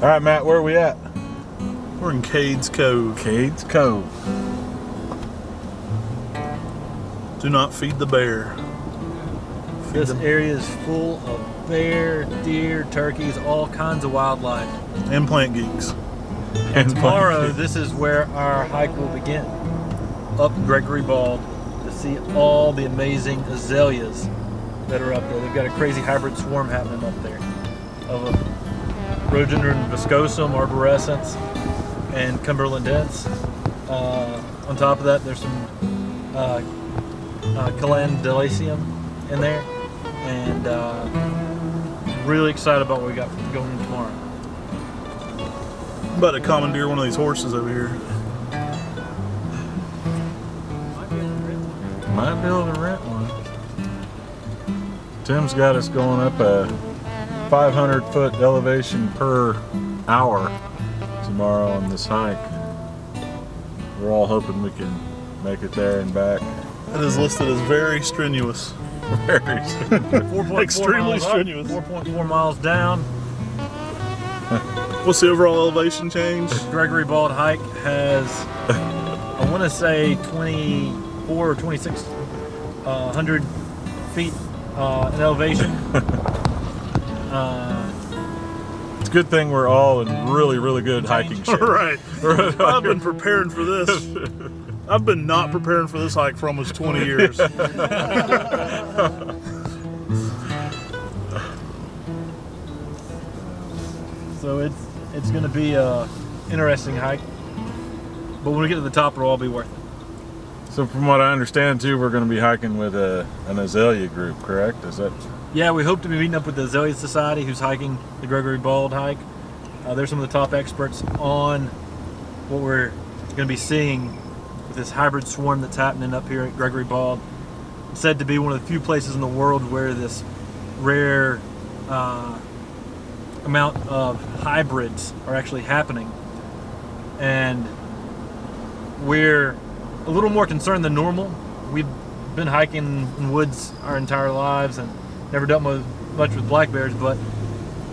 All right, Matt, where are we at? We're in Cades Cove. Cades Cove. Do not feed the bear. This area is full of bear, deer, turkeys, all kinds of wildlife. And plant geeks. And tomorrow, this is where our hike will begin. Up Gregory Bald to see all the amazing azaleas that are up there. They've got a crazy hybrid swarm happening up there of a rhododendron viscosum, arborescens, and cumberlandense. On top of that, there's some calendulaceum in there, and really excited about what we got going tomorrow. I'm about to commandeer one of these horses over here. Might be able to rent one. Tim's got us going up a 500-foot elevation per hour tomorrow on this hike. We're all hoping we can make it there and back. It is listed as very strenuous. Very strenuous. Extremely strenuous. 4.4 miles down. What's the overall elevation change? The Gregory Bald hike has, I want to say 24 or 2600 feet in elevation. It's a good thing we're all in really good hiking shape. Right. I've been preparing for this. I've been not preparing for this hike for almost 20 years. So it's going to be a interesting hike, but when we get to the top, it'll all be worth it. So from what I understand too, we're going to be hiking with an azalea group, correct? Is that? Yeah, we hope to be meeting up with the Azalea Society, who's hiking the Gregory Bald hike. They're some of the top experts on what we're going to be seeing with this hybrid swarm that's happening up here at Gregory Bald. It's said to be one of the few places in the world where this rare amount of hybrids are actually happening. And we're a little more concerned than normal. We've been hiking in woods our entire lives and never dealt much with black bears, but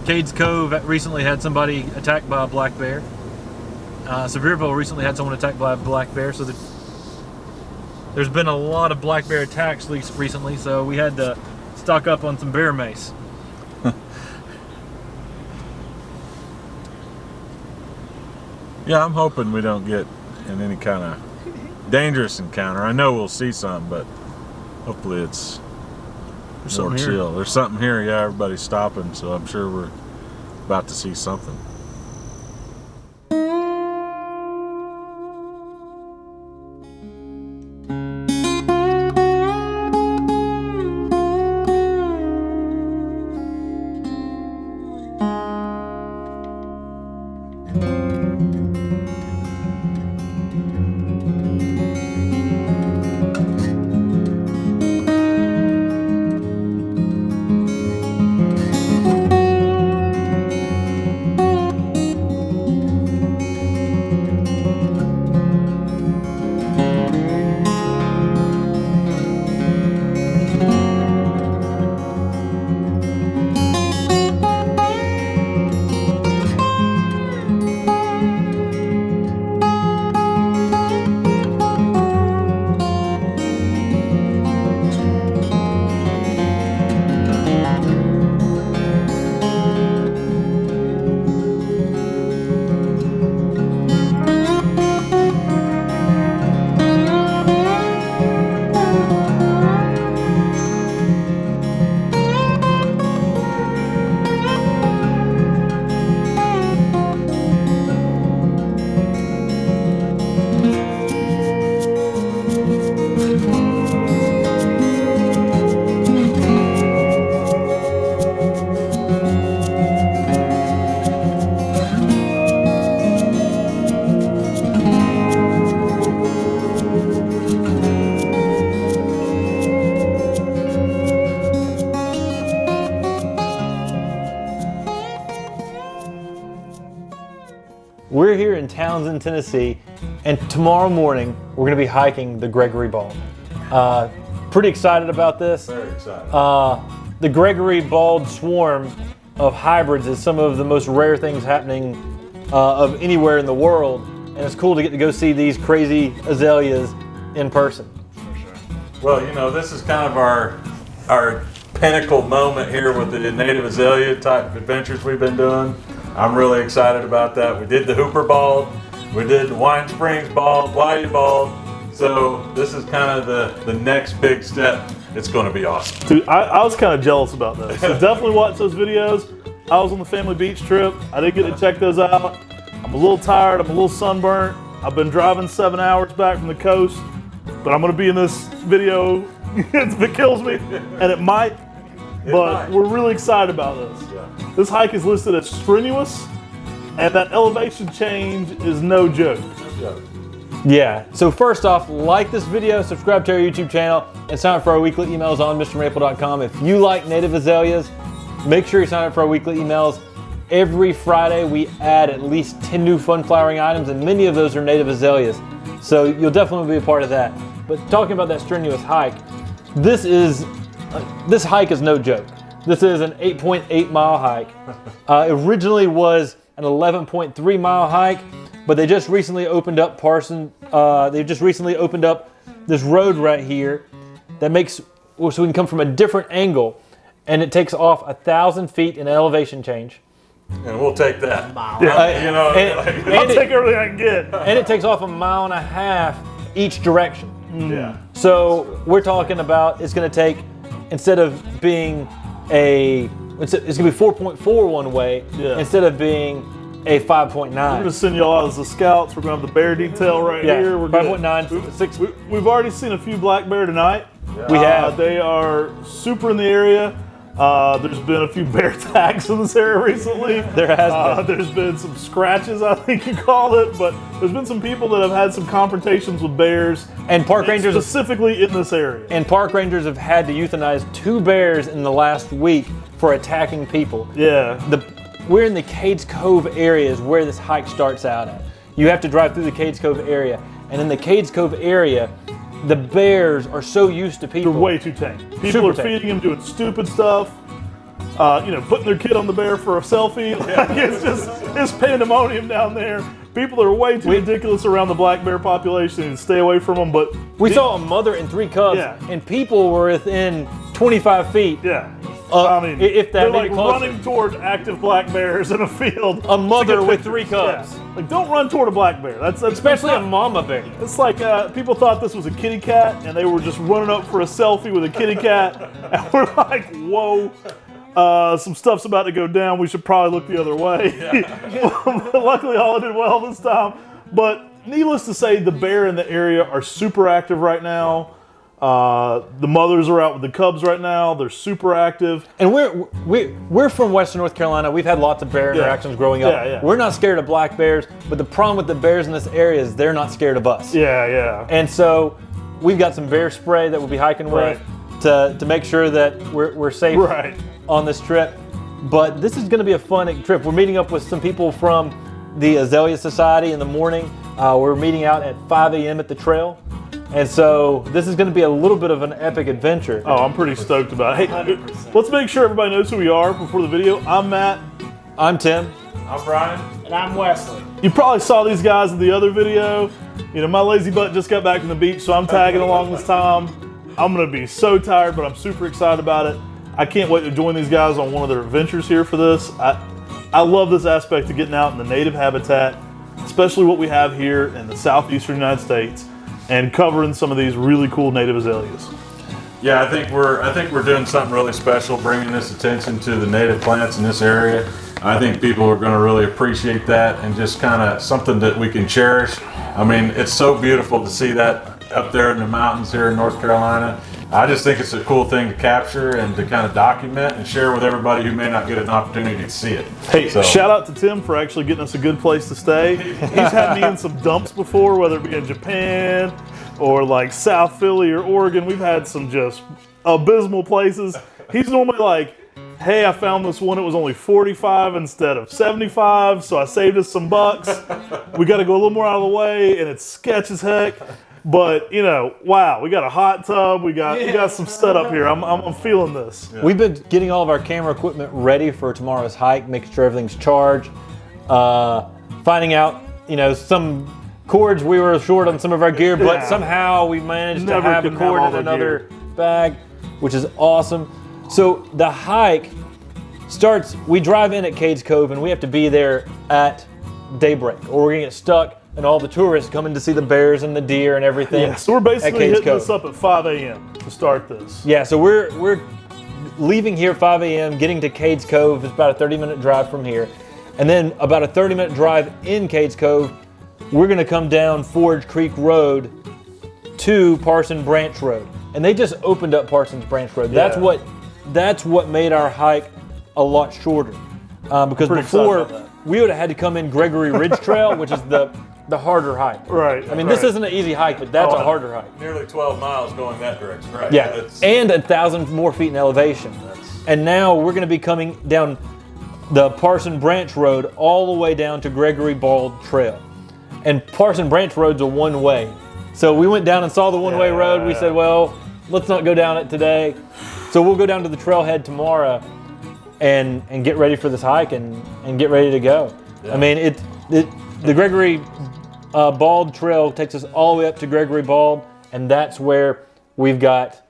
Cades Cove recently had somebody attacked by a black bear. Sevierville recently had someone attacked by a black bear, so there's been a lot of black bear attacks recently, so we had to stock up on some bear mace. Yeah, I'm hoping we don't get in any kind of dangerous encounter. I know we'll see some, but hopefully it's more chill. There's something here. Yeah, everybody's stopping, so I'm sure we're about to see something. We're here in Townsend, Tennessee, and tomorrow morning we're going to be hiking the Gregory Bald. Pretty excited about this. Very excited. The Gregory Bald swarm of hybrids is some of the most rare things happening of anywhere in the world, and it's cool to get to go see these crazy azaleas in person. Well, you know, this is kind of our pinnacle moment here with the native azalea type adventures we've been doing. I'm really excited about that. We did the Hooper Bald, we did the Wine Springs Bald, Whitey Bald. So this is kind of the next big step. It's going to be awesome. Dude, I was kind of jealous about those. So definitely watch those videos. I was on the family beach trip. I didn't get to check those out. I'm a little tired. I'm a little sunburnt. I've been driving 7 hours back from the coast, but I'm going to be in this video if it kills me, and it might. But we're really excited about this. Yeah. This hike is listed as strenuous, and that elevation change is no joke. Yeah, so first off, like this video, subscribe to our YouTube channel, and sign up for our weekly emails on MrMaple.com. If you like native azaleas, make sure you sign up for our weekly emails. Every Friday, we add at least 10 new fun flowering items, and many of those are native azaleas. So you'll definitely be a part of that. But talking about that strenuous hike, this hike is no joke. This is an 8.8 mile hike. Originally was an 11.3 mile hike, but they just recently opened up this road right here that makes, so we can come from a different angle, and it takes off 1,000 feet in elevation change. And we'll take that. Yeah. You know, I'll take everything I can get. And it takes off 1.5 miles each direction. yeah. So we're talking about it's going to take, instead of being it's going to be 4.4 one way, instead of being a 5.9. We're going to send y'all out as the scouts. We're going to have the bear detail right here. We're 5.9, 6. We've already seen a few black bear tonight. Yeah. We have. They are super in the area. There's been a few bear attacks in this area recently. There has been. There's been some scratches, I think you call it, but there's been some people that have had some confrontations with bears. And park rangers specifically in this area. And park rangers have had to euthanize 2 bears in the last week for attacking people. Yeah. We're in the Cades Cove area is where this hike starts out at. You have to drive through the Cades Cove area. And in the Cades Cove area, the bears are so used to people. They're way too tame. People are feeding them, doing stupid stuff. Putting their kid on the bear for a selfie. It's pandemonium down there. People are way too ridiculous around the black bear population and stay away from them. But we saw a mother and 3 cubs, and people were within 25 feet. Yeah. I mean, if that, they're like running toward active black bears in a field. A mother with 3 cubs. Yeah. Like, don't run toward a black bear. That's especially a mama bear. It's like people thought this was a kitty cat, and they were just running up for a selfie with a kitty cat, and we're like, whoa. Some stuff's about to go down. We should probably look the other way. Yeah. Luckily, all did well this time. But needless to say, the bear in the area are super active right now. The mothers are out with the cubs right now. They're super active. And we're from Western North Carolina. We've had lots of bear interactions growing up. Yeah. We're not scared of black bears, but the problem with the bears in this area is they're not scared of us. Yeah. And so we've got some bear spray that we'll be hiking with to make sure that we're safe on this trip. But this is going to be a fun trip. We're meeting up with some people from the Azalea Society in the morning. We're meeting out at 5 a.m. at the trail. And so this is going to be a little bit of an epic adventure. Oh, I'm pretty stoked about it. Hey, let's make sure everybody knows who we are before the video. I'm Matt. I'm Tim. I'm Brian. And I'm Wesley. You probably saw these guys in the other video. You know, my lazy butt just got back from the beach, so I'm tagging along this time. I'm going to be so tired, but I'm super excited about it. I can't wait to join these guys on one of their adventures here for this. I love this aspect of getting out in the native habitat, especially what we have here in the southeastern United States, and covering some of these really cool native azaleas. Yeah, I think we're doing something really special, bringing this attention to the native plants in this area. I think people are going to really appreciate that, and just kind of something that we can cherish. I mean, it's so beautiful to see that up there in the mountains here in North Carolina. I just think it's a cool thing to capture and to kind of document and share with everybody who may not get an opportunity to see it. Hey, shout out to Tim for actually getting us a good place to stay. He's had me in some dumps before, whether it be in Japan or like South Philly or Oregon. We've had some just abysmal places. He's normally like, hey, I found this one, it was only 45 instead of 75, so I saved us some bucks. We got to go a little more out of the way, and it's sketch as heck. But you know, wow, we got a hot tub. We got some setup here. I'm feeling this. Yeah. We've been getting all of our camera equipment ready for tomorrow's hike, making sure everything's charged. Finding out, you know, some cords we were short on some of our gear, but somehow we managed to have a cord in another bag, which is awesome. So the hike starts, we drive in at Cades Cove and we have to be there at daybreak or we're gonna get stuck and all the tourists coming to see the bears and the deer and everything. Yeah, so we're basically hitting this up at 5 a.m. to start this. Yeah, so we're leaving here at 5 a.m., getting to Cades Cove. It's about a 30-minute drive from here. And then about a 30-minute drive in Cades Cove, we're gonna come down Forge Creek Road to Parson Branch Road. And they just opened up Parsons Branch Road. Yeah. That's what made our hike a lot shorter. Because before, we would have had to come in Gregory Ridge Trail, which is the harder hike. Right. I mean, this isn't an easy hike, but that's a harder hike. Nearly 12 miles going that direction, right? Yeah, and 1,000 more feet in elevation. And now we're going to be coming down the Parson Branch Road all the way down to Gregory Bald Trail. And Parson Branch Road's a one-way. So we went down and saw the one-way road. We said, well, let's not go down it today. So we'll go down to the trailhead tomorrow and get ready for this hike and get ready to go. Yeah. I mean, the Gregory Bald Trail takes us all the way up to Gregory Bald, and that's where we've got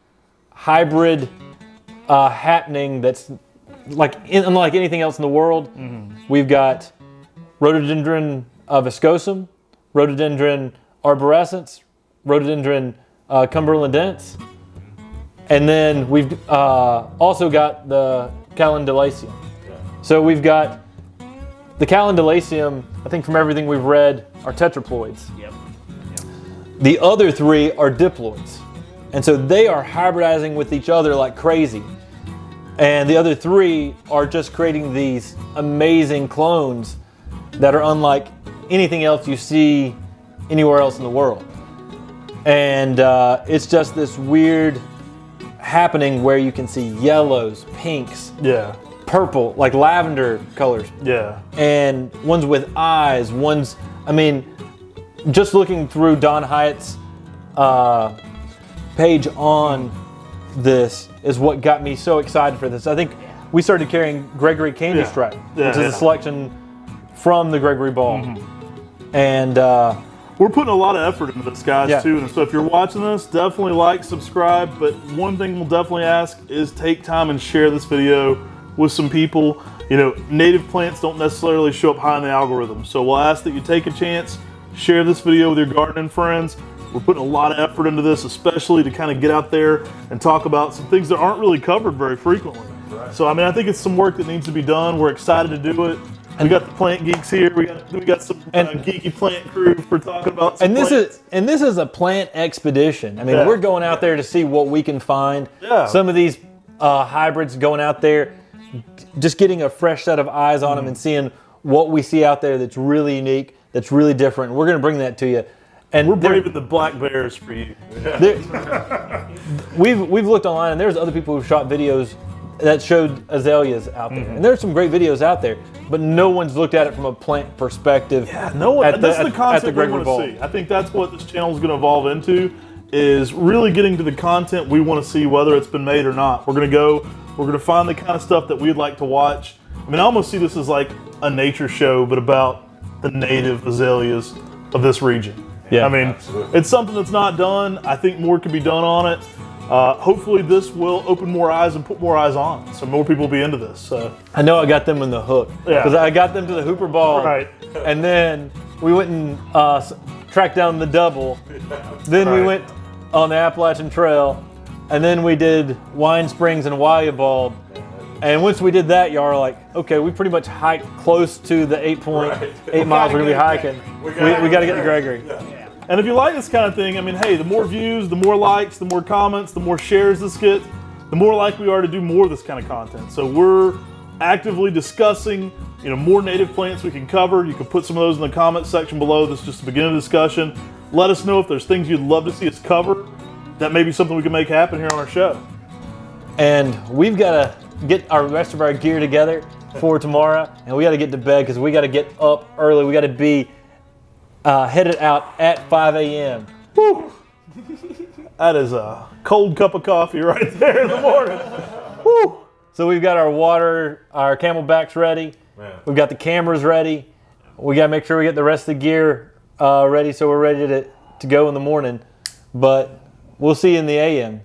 hybrid happening that's unlike anything else in the world. We've got rhododendron viscosum, rhododendron arborescens, rhododendron cumberlandense, and then we've also got the calendulaceum. So we've got the calendulaceum, I think from everything we've read, are tetraploids. Yep. The other three are diploids. And so they are hybridizing with each other like crazy. And the other three are just creating these amazing clones that are unlike anything else you see anywhere else in the world. And it's just this weird happening where you can see yellows, pinks, purple, like lavender colors. Yeah. And ones with eyes, I mean, just looking through Don Hyatt's page on this is what got me so excited for this. I think we started carrying Gregory Candy Stripe, which is a selection from the Gregory Bald. And we're putting a lot of effort into this, guys, too. And so if you're watching this, definitely like, subscribe. But one thing we'll definitely ask is take time and share this video with some people. You know, native plants don't necessarily show up high in the algorithm. So we'll ask that you take a chance, share this video with your gardening friends. We're putting a lot of effort into this, especially to kind of get out there and talk about some things that aren't really covered very frequently. Right. So, I mean, I think it's some work that needs to be done. We're excited to do it. We got the plant geeks here. We got some geeky plant crew for talking about some plants. This is a plant expedition. I mean, we're going out there to see what we can find. Yeah. Some of these hybrids going out there, just getting a fresh set of eyes on them and seeing what we see out there that's really unique, that's really different. We're going to bring that to you. And we're braving the black bears for you. We've looked online, and there's other people who've shot videos that showed azaleas out there. And there's some great videos out there, but no one's looked at it from a plant perspective. Yeah, no one. That's the concept we want to see. I think that's what this channel is going to evolve into, is really getting to the content we want to see, whether it's been made or not. We're going to find the kind of stuff that we'd like to watch. I mean, I almost see this as like a nature show, but about the native azaleas of this region. Yeah, I mean, it's something that's not done. I think more could be done on it. Hopefully this will open more eyes and put more eyes on, so more people will be into this. I know I got them in the hook, because I got them to the Hooper Ball, and then we went and tracked down the double. Then we went on the Appalachian Trail, and then we did Wine Springs and Bald. And once we did that, y'all are like, okay, we pretty much hiked close to the 8.8 miles we're gonna be hiking. We got to get to Gregory. And if you like this kind of thing, I mean, hey, the more views, the more likes, the more comments, the more shares this gets, the more likely we are to do more of this kind of content. So we're actively discussing, you know, more native plants we can cover. You can put some of those in the comments section below. This is just the beginning of the discussion. Let us know if there's things you'd love to see us cover. That may be something we can make happen here on our show. And we've got to get our rest of our gear together for tomorrow, and we got to get to bed because we got to get up early. We got to be headed out at 5 a.m. That is a cold cup of coffee right there in the morning. Woo. So we've got our water, our camelbacks ready. Man. We've got the cameras ready. We got to make sure we get the rest of the gear ready so we're ready to go in the morning. But we'll see you in the AM.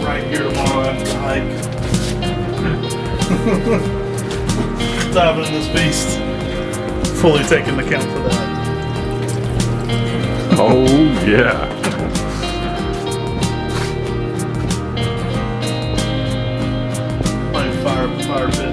Right here tomorrow after the hike. Diving in this beast. Fully taking account for that. Oh, yeah. Playing fire pit.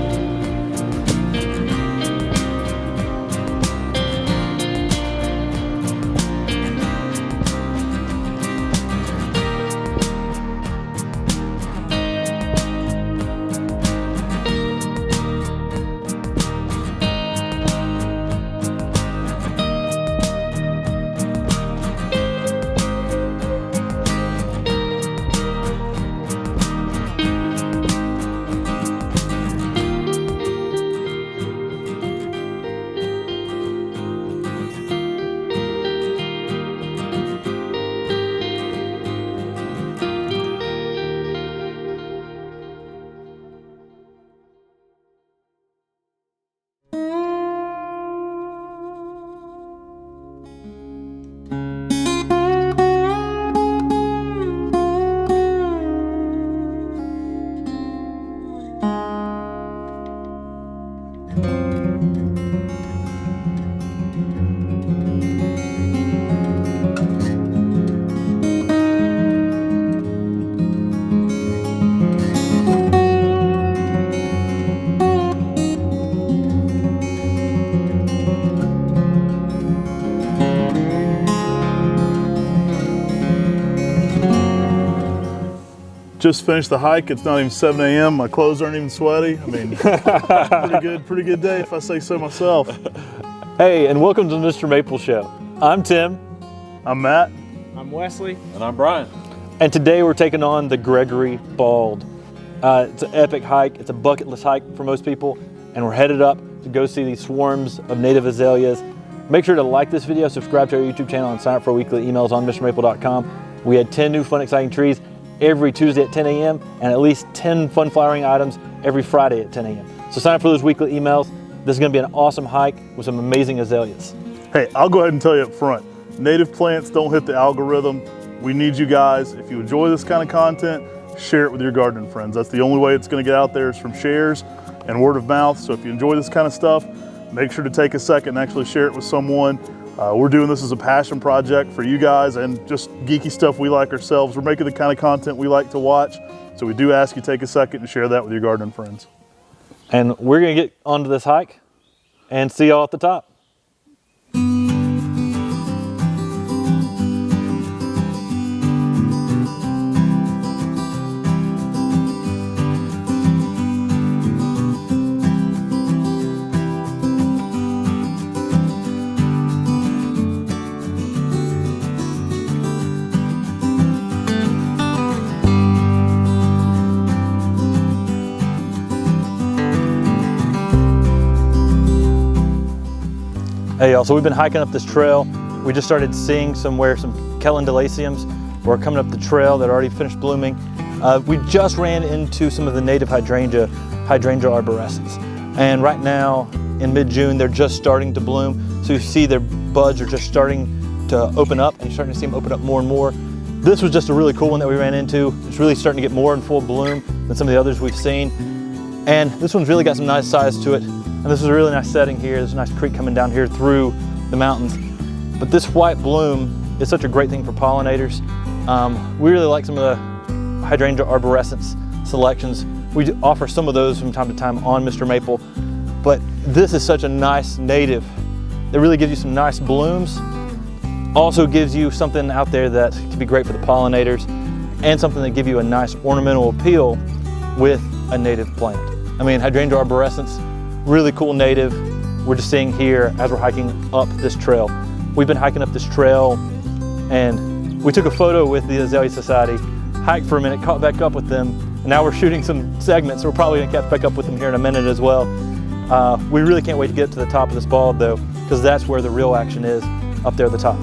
Just finished the hike. It's not even 7 a.m. My clothes aren't even sweaty. I mean, pretty good day if I say so myself. Hey, and welcome to the Mr. Maple Show. I'm Tim. I'm Matt. I'm Wesley. And I'm Brian. And today we're taking on the Gregory Bald. It's an epic hike. It's a bucket list hike for most people. And we're headed up to go see these swarms of native azaleas. Make sure to like this video, subscribe to our YouTube channel, and sign up for weekly emails on MrMaple.com. We had 10 new fun, exciting trees every Tuesday at 10 a.m. and at least 10 fun flowering items every Friday at 10 a.m. So sign up for those weekly emails. This is going to be an awesome hike with some amazing azaleas. Hey, I'll go ahead and tell you up front, native plants don't hit the algorithm. We need you guys. If you enjoy this kind of content, share it with your gardening friends. That's the only way it's going to get out there is from shares and word of mouth. So if you enjoy this kind of stuff, make sure to take a second and actually share it with someone. We're doing this as a passion project for you guys and just geeky stuff we like ourselves. We're making the kind of content we like to watch. So we do ask you take a second and share that with your gardening friends. And we're going to get onto this hike and see y'all at the top. Hey y'all, so we've been hiking up this trail. We just started seeing some calendulaceums were coming up the trail that already finished blooming. We just ran into some of the native hydrangea arborescens. And right now, in mid-June, they're just starting to bloom. So you see their buds are just starting to open up, and you're starting to see them open up more and more. This was just a really cool one that we ran into. It's really starting to get more in full bloom than some of the others we've seen. And this one's really got some nice size to it. And this is a really nice setting here. There's a nice creek coming down here through the mountains. But this white bloom is such a great thing for pollinators. We really like some of the hydrangea arborescens selections. We do offer some of those from time to time on MrMaple, but this is such a nice native that really gives you some nice blooms. Also gives you something out there that can be great for the pollinators and something that give you a nice ornamental appeal with a native plant. I mean, hydrangea arborescens, really cool native. We're just seeing here as we're hiking up this trail. We've been hiking up this trail and we took a photo with the Azalea Society, hiked for a minute, caught back up with them, and now we're shooting some segments, so we're probably gonna catch back up with them here in a minute as well. We really can't wait to get to the top of this bald though, because that's where the real action is, up there at the top.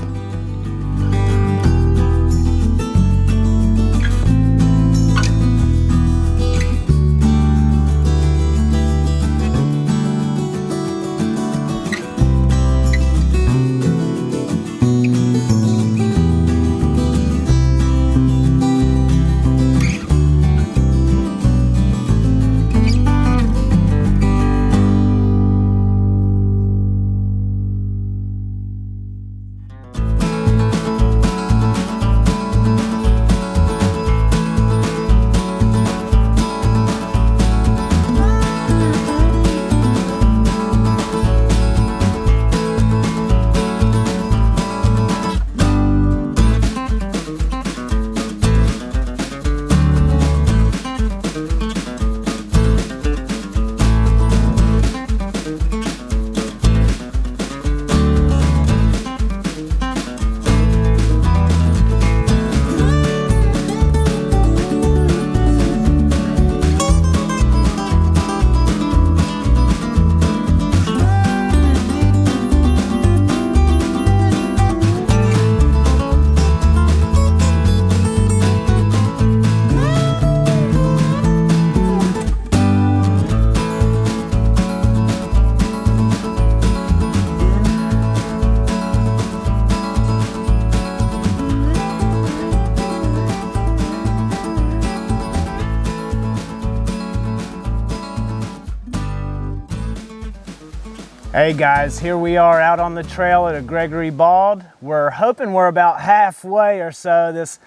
Hey guys, here we are out on the trail at a Gregory Bald. We're hoping we're about halfway or so. This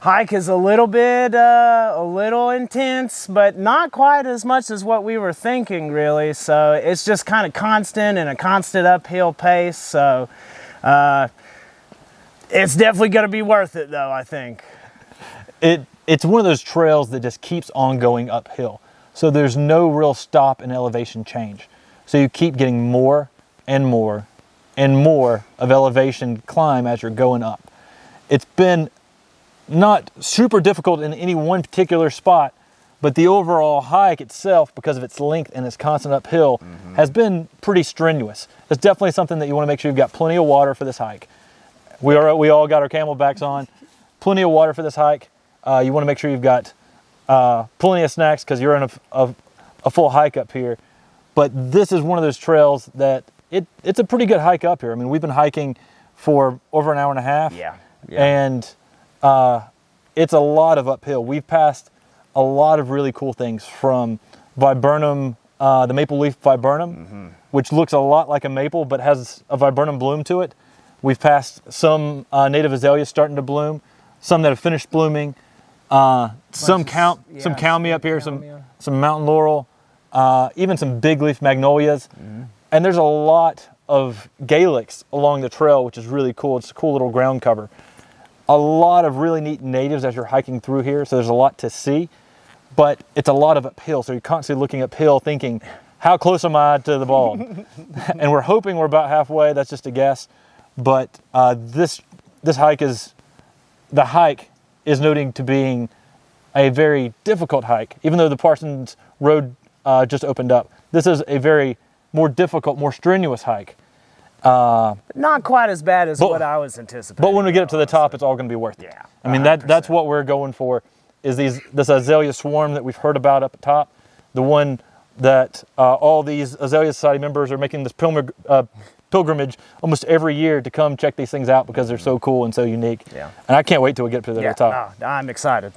hike is a little intense, but not quite as much as what we were thinking really. So it's just kind of constant and a constant uphill pace. So it's definitely gonna be worth it though, I think. It's one of those trails that just keeps on going uphill. So there's no real stop in elevation change. So you keep getting more and more and more of elevation climb as you're going up. It's been not super difficult in any one particular spot, but the overall hike itself, because of its length and its constant uphill, has been pretty strenuous. It's definitely something that you want to make sure you've got plenty of water for this hike. We all got our camelbacks on. Plenty of water for this hike. You want to make sure you've got plenty of snacks because you're in a full hike up here. But this is one of those trails that it's a pretty good hike up here. I mean, we've been hiking for over an hour and a half. Yeah. And it's a lot of uphill. We've passed a lot of really cool things from viburnum, the maple leaf viburnum, which looks a lot like a maple but has a viburnum bloom to it. We've passed some native azaleas starting to bloom, some that have finished blooming, some calmia up here, some mountain laurel, even some big leaf magnolias. And there's a lot of Galix along the trail, which is really cool. It's a cool little ground cover. A lot of really neat natives as you're hiking through here, so there's a lot to see, but it's a lot of uphill, so you're constantly looking uphill thinking, how close am I to the bald? And we're hoping we're about halfway. That's just a guess, but this hike is noting to being a very difficult hike. Even though the Parsons Road just opened up, this is a very more difficult, more strenuous hike. Not quite as bad as what I was anticipating. But when we get up to the top, it's all going to be worth it. Yeah, I mean, that's what we're going for, is this azalea swarm that we've heard about up at top, the one that all these Azalea Society members are making this pilgrimage almost every year to come check these things out because they're so cool and so unique. Yeah. And I can't wait till we get up to the top. No, I'm excited.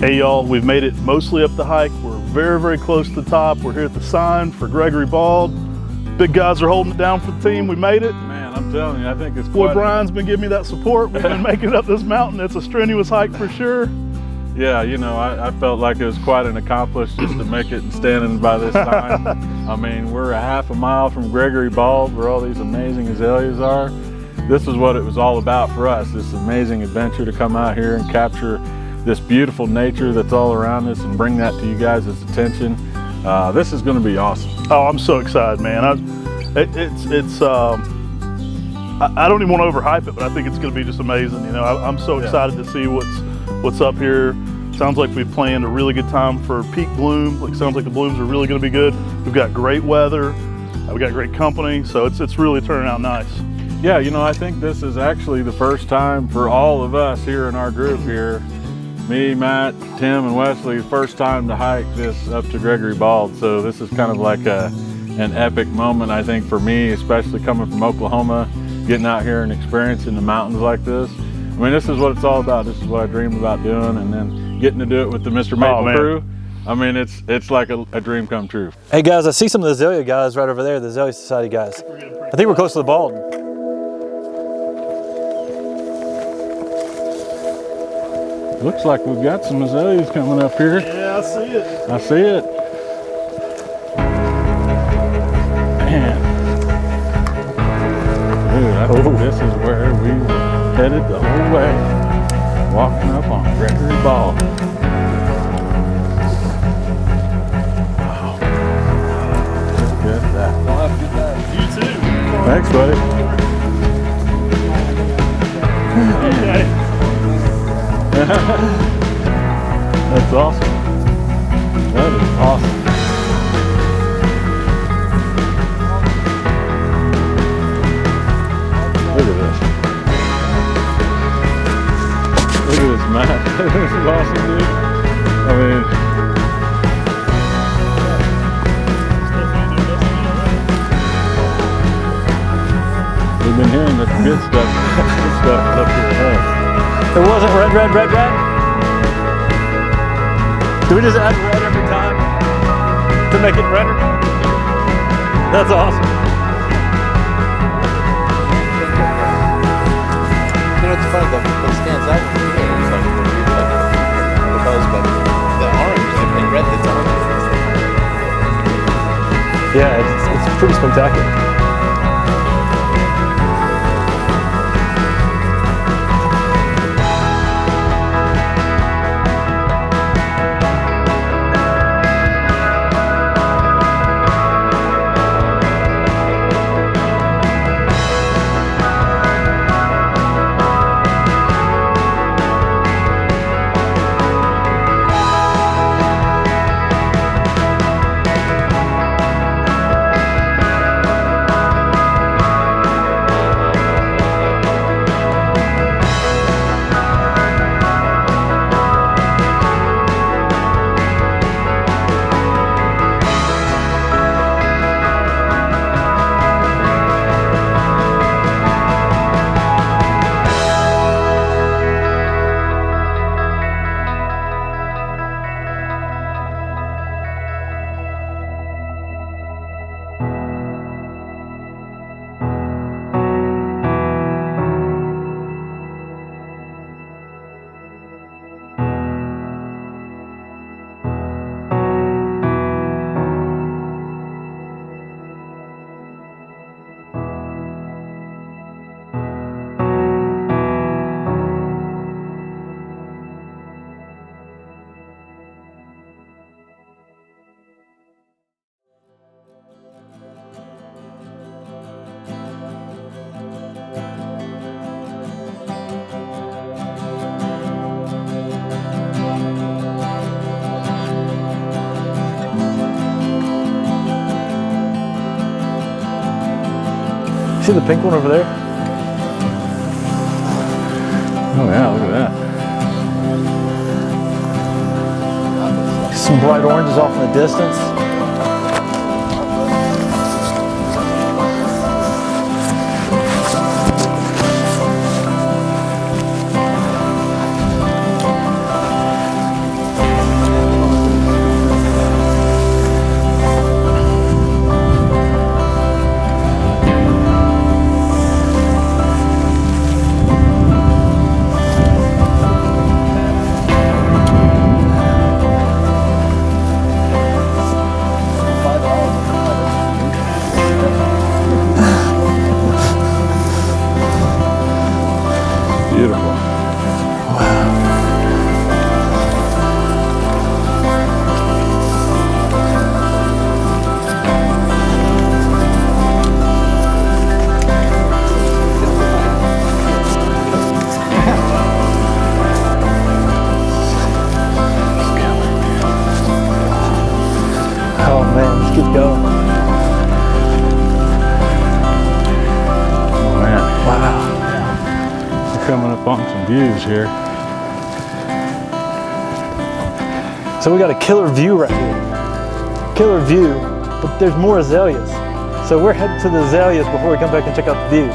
Hey y'all, we've made it mostly up the hike. We're very, very close to the top. We're here at the sign for Gregory Bald. Big guys are holding it down for the team. We made it. Man, I'm telling you, I think it's Boy, quite Brian's been giving me that support. We've been making it up this mountain. It's a strenuous hike for sure. Yeah, you know, I felt like it was quite an accomplishment just to make it and standing by this sign. I mean, we're a half a mile from Gregory Bald, where all these amazing azaleas are. This is what it was all about for us, this amazing adventure to come out here and capture this beautiful nature that's all around us and bring that to you guys' attention. This is going to be awesome. Oh, I'm so excited, man. I don't even want to overhype it, but I think it's going to be just amazing. You know, I'm so excited to see what's up here. Sounds like we've planned a really good time for peak bloom. Like, sounds like the blooms are really going to be good. We've got great weather. We've got great company, so it's really turning out nice. Yeah, you know, I think this is actually the first time for all of us here in our group here, me, Matt, Tim, and Wesley, first time to hike this up to Gregory Bald. So this is kind of like an epic moment, I think, for me, especially coming from Oklahoma, getting out here and experiencing the mountains like this. I mean, this is what it's all about. This is what I dreamed about doing, and then getting to do it with the MrMaple crew. I mean, it's like a dream come true. Hey guys, I see some of the Azalea guys right over there, the Azalea Society guys. I think we're close to the Bald. Looks like we've got some azaleas coming up here. Yeah, I see it. I see it. Man. Dude, I think this is where we headed the whole way. Walking up on Gregory Bald. Wow. Look at that. I'll have a good time. You too. Thanks, buddy. Okay. That's awesome. That is awesome. Look at this. Look at this map. This is awesome, dude. I mean, we've been hearing the good stuff up here. Huh? It wasn't red. Do we just add red every time to make it redder? That's awesome. You know, it's funny, what stands out to me is like the buzz, but the orange and red that's on it. Yeah, it's pretty spectacular. See the pink one over there? Oh yeah, look at that. Some bright oranges off in the distance. bunk some views here. So we got a killer view right here. Killer view, but there's more azaleas. So we're heading to the azaleas before we come back and check out the view.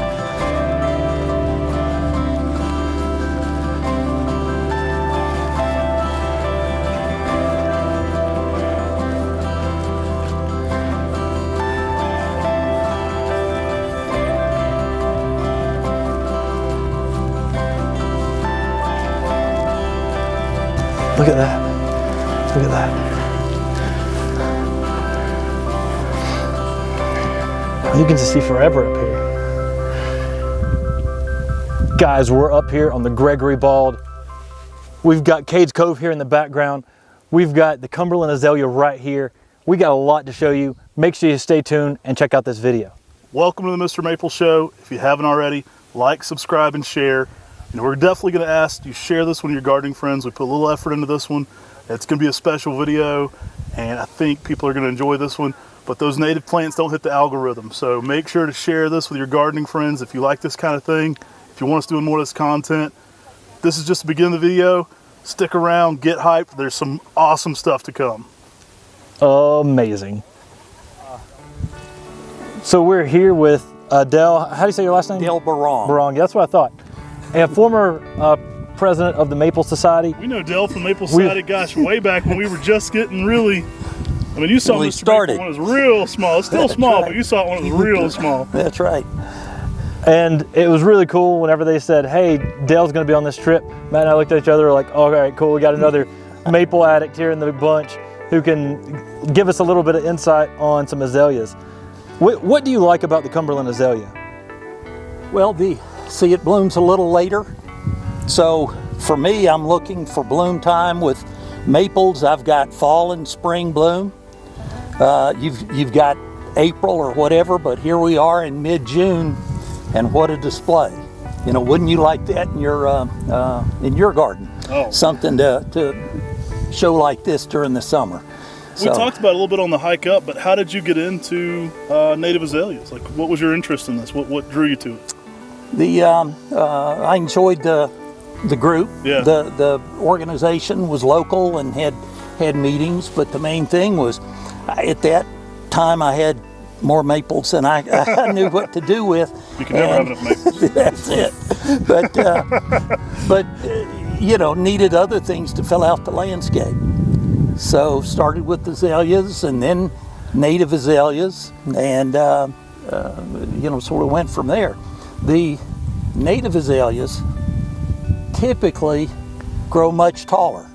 Look at that. Look at that. You can just see forever up here. Guys, we're up here on the Gregory Bald. We've got Cades Cove here in the background. We've got the Cumberland Azalea right here. We got a lot to show you. Make sure you stay tuned and check out this video. Welcome to the Mr. Maple Show. If you haven't already, like, subscribe, and share. And we're definitely going to ask you share this one with your gardening friends. We put a little effort into this one. It's going to be a special video, and I think people are going to enjoy this one. But those native plants don't hit the algorithm, so make sure to share this with your gardening friends if you like this kind of thing. If you want us doing more of this content, this is just the beginning of the video. Stick around, get hyped. There's some awesome stuff to come. Amazing. So we're here with Dell. How do you say your last name? Dell Barong. Barong, that's what I thought. A former president of the Maple Society. We know Dell from Maple Society, gosh, way back when we were just getting really, I mean, you saw Mr. Maple when it was real small. It's still small, but you saw it when it was real small. That's right. And it was really cool whenever they said, hey, Dell's going to be on this trip. Matt and I looked at each other like, all right, cool. We got another maple addict here in the bunch who can give us a little bit of insight on some azaleas. What do you like about the Cumberland Azalea? Well, see, it blooms a little later. So for me, I'm looking for bloom time with maples. I've got fall and spring bloom. You've got April or whatever, but here we are in mid-June, and what a display! You know, wouldn't you like that in your garden? Oh. Something to show like this during the summer. We talked about it a little bit on the hike up, but how did you get into native azaleas? Like, what was your interest in this? What drew you to it? I enjoyed the group. Yeah. The organization was local and had meetings, but the main thing was, at that time I had more maples than I knew what to do with. You can never have enough maples. That's it. But you know, needed other things to fill out the landscape. So started with azaleas and then native azaleas, and you know, sort of went from there. The native azaleas typically grow much taller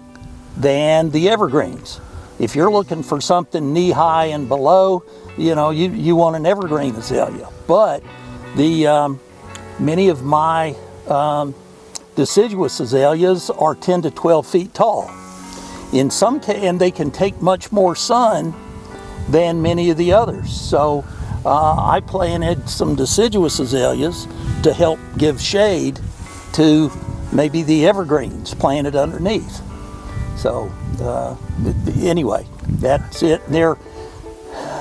than the evergreens. If you're looking for something knee-high and below, you know, you want an evergreen azalea. But the many of my deciduous azaleas are 10 to 12 feet tall. In some and they can take much more sun than many of the others. So I planted some deciduous azaleas to help give shade to maybe the evergreens planted underneath. So anyway, that's it. There are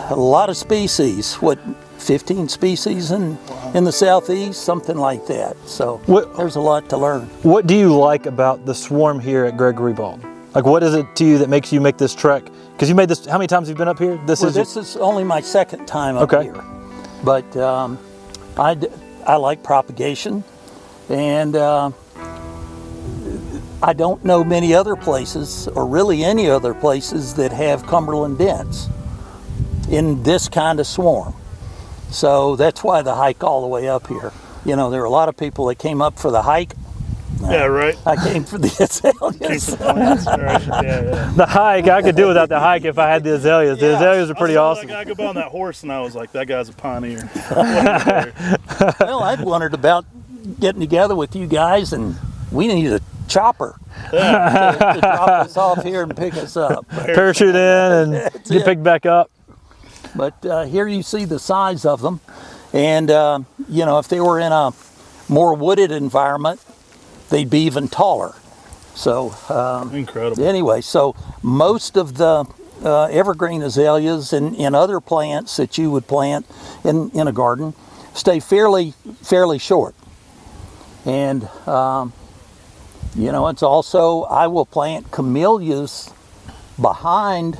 a lot of species, 15 species in the southeast, something like that. So there's a lot to learn. What do you like about the swarm here at Gregory Bald? Like, what is it to you that makes you make this trek? Because you made this, how many times have you been up here? This is only my second time up here. But I like propagation, and I don't know many other places, or really any other places, that have Cumberland dents in this kind of swarm. So that's why the hike all the way up here. You know, there are a lot of people that came up for the hike. Yeah, right. I came for the azaleas. The hike, I could do without the hike if I had the azaleas. The azaleas are pretty awesome. That guy go by on that horse, and I was like, that guy's a pioneer. Well, I'd wondered about getting together with you guys, and we needed a chopper to drop us off here and pick us up. Parachute in and get picked back up. But here you see the size of them, and you know, if they were in a more wooded environment, they'd be even taller. So incredible. Anyway, so most of the evergreen azaleas and other plants that you would plant in a garden stay fairly short, and You know, it's also, I will plant camellias behind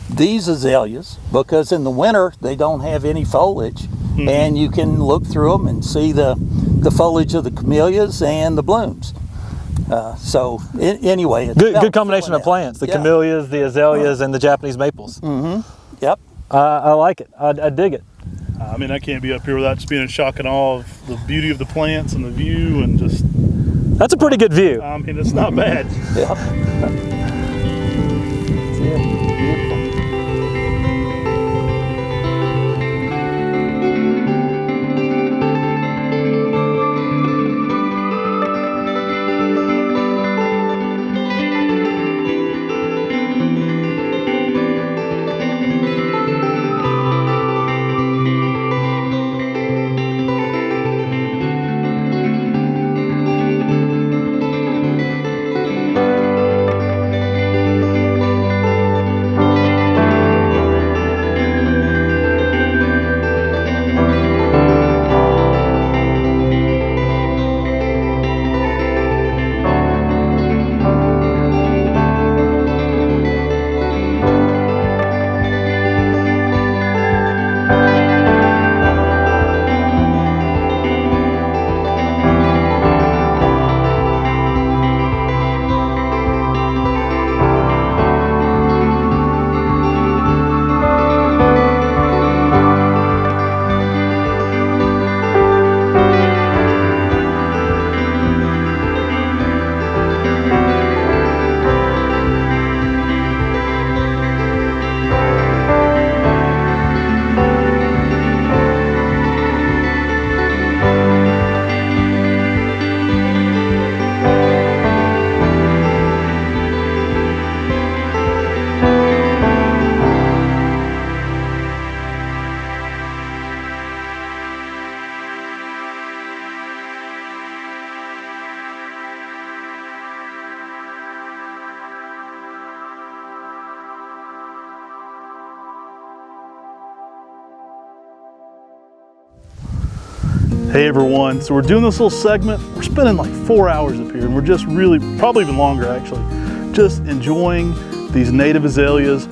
these azaleas because in the winter they don't have any foliage, and you can look through them and see the foliage of the camellias and the blooms. Anyway, it's Good combination of filling out. plants: the Yeah. camellias, the azaleas, and the Japanese maples. Yep. I like it. I dig it. I mean, I can't be up here without just being in shock and awe of the beauty of the plants and the view, and just, That's a pretty good view. I mean, it's not bad. Yep. That's it. Beautiful. Hey everyone, so we're doing this little segment. We're spending like 4 hours up here, and we're just really, probably even longer actually, just enjoying these native azaleas.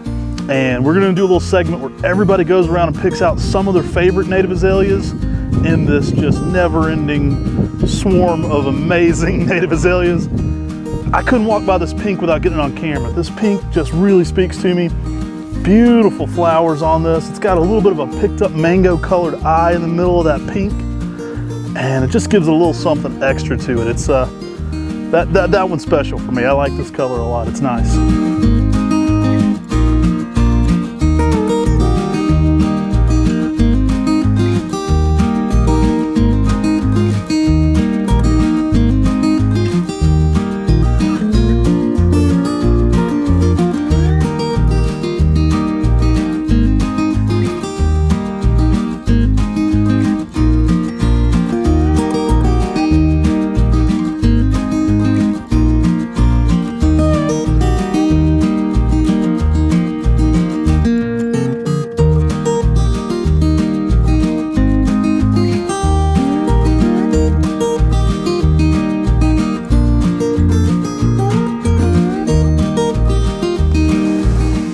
And we're gonna do a little segment where everybody goes around and picks out some of their favorite native azaleas in this just never-ending swarm of amazing native azaleas. I couldn't walk by this pink without getting it on camera. This pink just really speaks to me. Beautiful flowers on this. It's got a little bit of a picked up mango colored eye in the middle of that pink. And it just gives it a little something extra to it. It's that one's special for me. I like this color a lot. It's nice.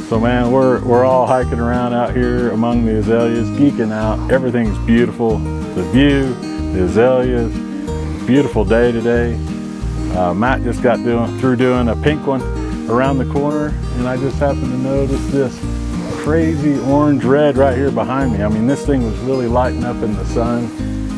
So man, we're all hiking around out here among the azaleas, geeking out. Everything's beautiful. The view, the azaleas, beautiful day today. Matt just got through doing a pink one around the corner, and I just happened to notice this crazy orange red right here behind me. I mean, this thing was really lighting up in the sun.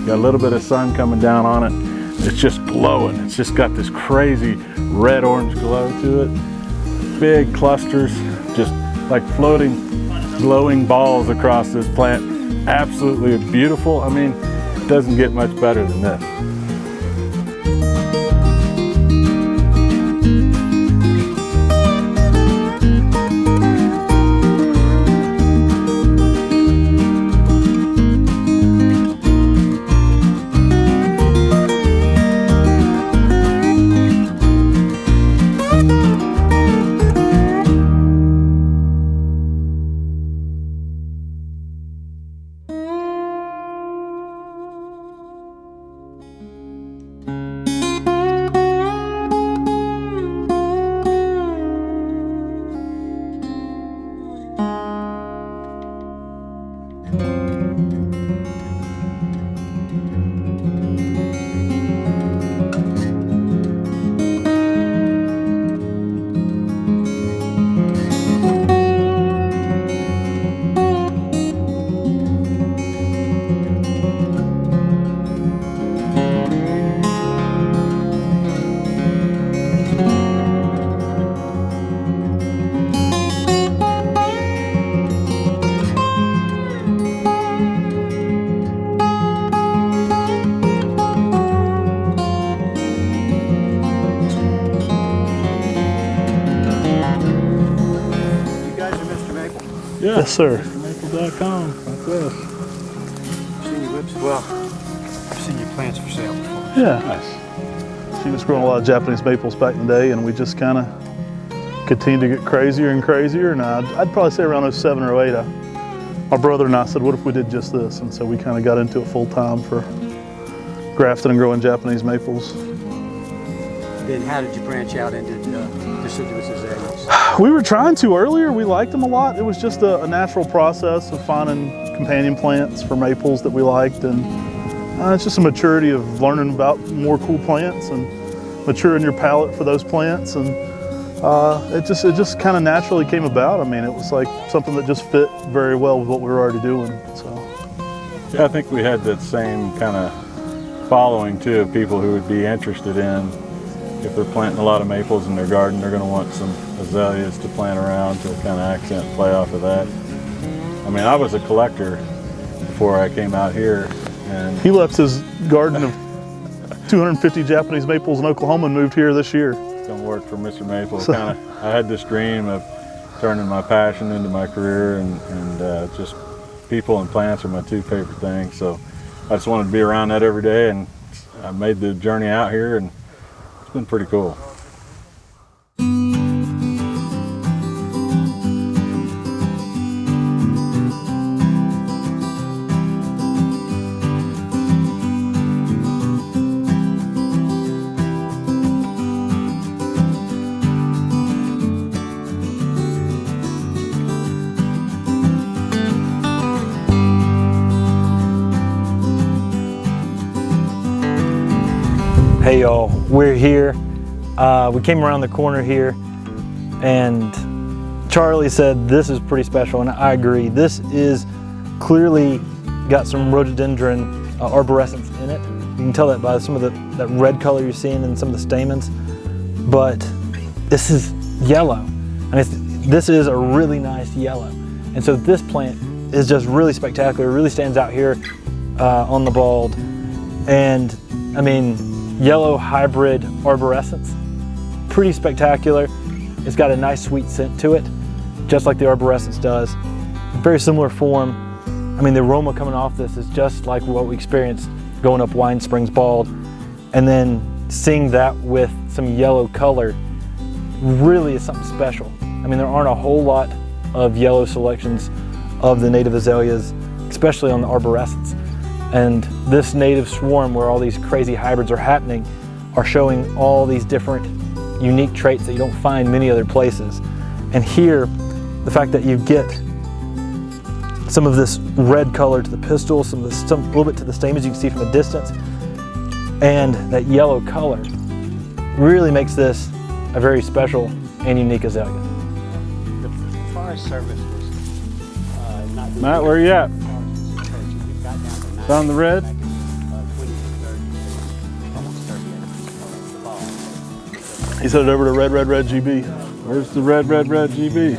Got a little bit of sun coming down on it. It's just glowing. It's just got this crazy red orange glow to it. Big clusters, just like floating, glowing balls across this plant. Absolutely beautiful. I mean, it doesn't get much better than this. Yeah. Yes, sir. MrMaple.com. That's us. Well, I've seen your plants for sale before. Yeah. Nice. She was growing a lot of Japanese maples back in the day, and we just kind of continued to get crazier and crazier. And I'd probably say around 07 or 08, my brother and I said, what if we did just this? And so we kind of got into it full time for grafting and growing Japanese maples. Then how did you branch out into deciduous azaleas? We were trying to earlier. We liked them a lot. It was just a natural process of finding companion plants for maples that we liked, and it's just a maturity of learning about more cool plants and maturing your palate for those plants, and it just kind of naturally came about. I mean, it was like something that just fit very well with what we were already doing. So Yeah, I think we had that same kind of following too, of people who would be interested in, if they're planting a lot of maples in their garden, they're going to want some azaleas to plant around to kind of accent play off of that. I mean, I was a collector before I came out here, and he left his garden of 250 Japanese maples in Oklahoma and moved here this year. going to work for MrMaple. I had this dream of turning my passion into my career, and just people and plants are my two favorite things. So I just wanted to be around that every day, and I made the journey out here, and it's been pretty cool. Hey y'all, we're here. We came around the corner here, and Charlie said this is pretty special, and I agree. This is clearly got some rhododendron arborescence in it. You can tell that by some of that red color you're seeing in some of the stamens. But this is yellow, and this is a really nice yellow. And so this plant is just really spectacular. It really stands out here on the Bald. And I mean, yellow hybrid arborescence, pretty spectacular. It's got a nice sweet scent to it, just like the arborescence does. Very similar form. I mean, the aroma coming off this is just like what we experienced going up Wine Springs Bald. And then seeing that with some yellow color really is something special. I mean, there aren't a whole lot of yellow selections of the native azaleas, especially on the arborescence. And this native swarm, where all these crazy hybrids are happening, are showing all these different unique traits that you don't find many other places. And here, the fact that you get some of this red color to the pistil, a little bit to the stamens you can see from a distance, and that yellow color really makes this a very special and unique azalea. The Forest Service was not doing Matt, where you at? Got down to Found the red? 20 to 30, almost 30 He's headed over to Red GB. Where's the red GB?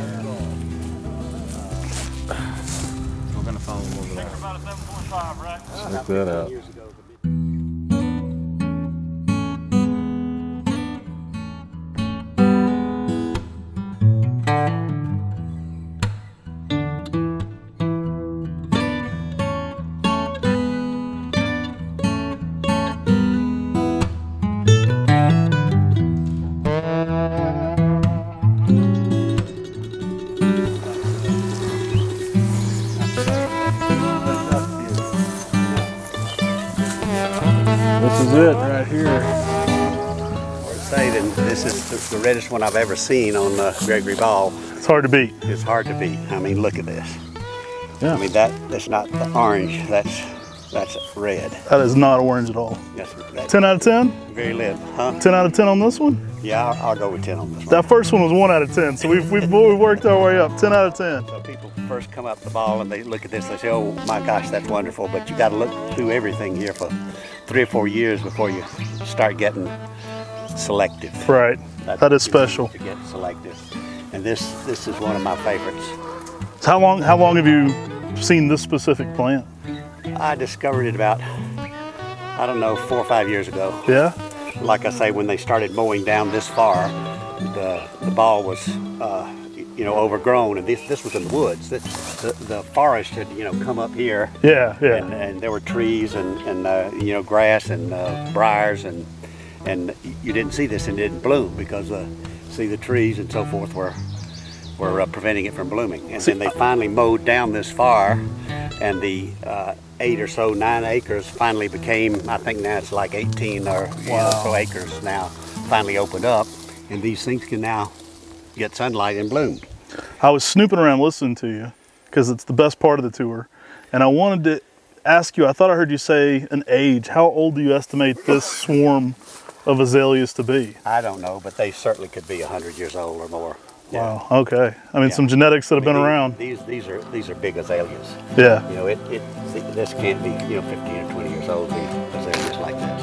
We're going to follow them over there. About a 7.5, right? Check that out. Years ago. This is it right here. Say that this is the reddest one I've ever seen on Gregory Bald. It's hard to beat. It's hard to beat. I mean, look at this. Yeah. I mean, that's not the orange. That's red. That is not orange at all. That's 10 out of 10? very lit, huh? 10 out of 10 on this one? Yeah, I'll go with 10 on this one. That first one was 1 out of 10, so we've worked our way up. 10 out of 10. So people first come up the ball and they look at this, they say, oh my gosh, that's wonderful. But you got to look through everything here for 3 or 4 years before you start getting selective. Right. That is special. To get selective. And this is one of my favorites. So how long have you seen this specific plant? I discovered it about, I don't know, 4 or 5 years ago. Yeah? Like I say, when they started mowing down this far, the ball was overgrown, and this was in the woods. The forest had come up here. Yeah, yeah. And there were trees and grass and briars, and you didn't see this and it didn't bloom because the trees and so forth were preventing it from blooming. And then they finally mowed down this far, and the 8 or so 9 acres finally became, I think now it's like 18 or so acres now, finally opened up, and these things can now get sunlight and bloom. I was snooping around listening to you because it's the best part of the tour, and I wanted to ask you, I thought I heard you say an age. How old do you estimate this swarm of azaleas to be? I don't know, but they certainly could be 100 years old or more. Wow. Okay. I mean, some genetics that have been around. These are big azaleas. Yeah. This can't be 15 or 20 years old. The azaleas like this.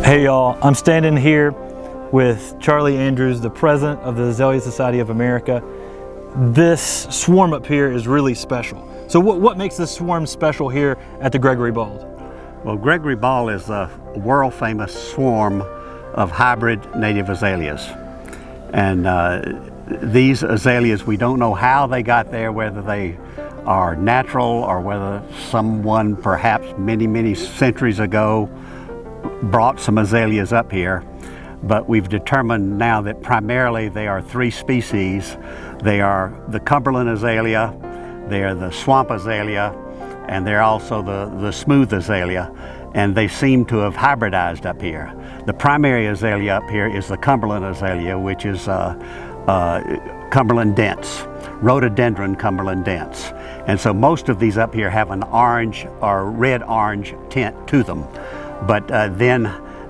Hey y'all, I'm standing here with Charlie Andrews, the president of the Azalea Society of America. This swarm up here is really special. So what makes this swarm special here at the Gregory Bald? Well, Gregory Bald is a world famous swarm of hybrid native azaleas. And these azaleas, we don't know how they got there, whether they are natural or whether someone perhaps many centuries ago brought some azaleas up here, but we've determined now that primarily they are 3 species. They are the Cumberland azalea, they are the swamp azalea, and they're also the smooth azalea, and they seem to have hybridized up here. The primary azalea up here is the Cumberland azalea, which is Cumberland dense, rhododendron Cumberland dense. And so most of these up here have an orange or red-orange tint to them. But then